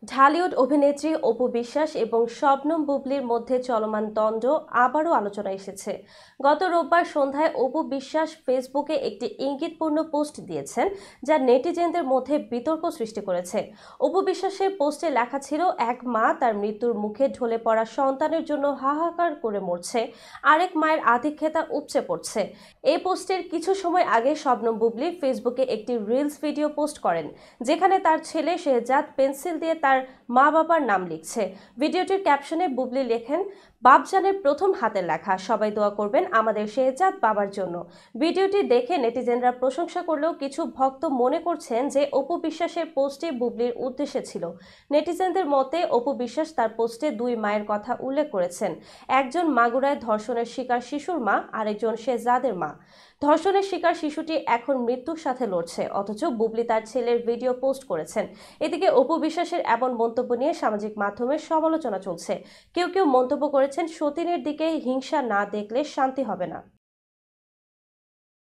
ঢালিউড অভিনেত্রী অপু বিশ্বাস এবং শবনম বুবলির মধ্যে চলমান দ্বন্দ্ব আবারও আলোচনায় এসেছে। গত রোববার সন্ধ্যায় অপু বিশ্বাস ফেসবুকে একটি ইঙ্গিতপূর্ণ পোস্ট দিয়েছেন, যা নেটিজেনদের মধ্যে বিতর্ক সৃষ্টি করেছে। অপু বিশ্বাসের পোস্টে লেখা ছিল, এক মা তার মৃত্যুর মুখে ঢলে পড়া সন্তানের জন্য হাহাকার করে মরছে, আরেক মায়ের আধিক্যতা উপচে পড়ছে। এই পোস্টের কিছু সময় আগে শবনম বুবলি ফেসবুকে একটি রিলস ভিডিও পোস্ট করেন, যেখানে তার ছেলে শেহজাদ পেন্সিল দিয়ে তার মা বাবার নাম লিখছে। ভিডিওটির ক্যাপশনে বুবলি লেখেন, বাপজানের প্রথম হাতের লেখা, সবাই দোয়া করবেন আমাদের শেহজাদ বাবার জন্য। ভিডিওটি দেখে নেটিজেনরা প্রশংসা করলেও কিছু ভক্ত মনে করছেন যে অপু বিশ্বাসের পোস্টে বুবলির উদ্দেশ্যে ছিল। নেটিজেনদের মতে অপু বিশ্বাস তার পোস্টে দুই মায়ের কথা উল্লেখ করেছেন, একজন মাগুরায় ধর্ষণের শিকার শিশুর মা, আরেকজন শেহজাদের মা। ধর্ষণের শিকার শিশুটি এখন মৃত্যুর সাথে লড়ছে, অথচ বুবলি তার ছেলের ভিডিও পোস্ট করেছেন। এদিকে অপু বিশ্বাসের এমন মন্তব্য নিয়ে সামাজিক মাধ্যমে সমালোচনা চলছে। কেউ কেউ মন্তব্য করেছেন, সতীনের দিকে হিংসা না দেখলে শান্তি হবে না।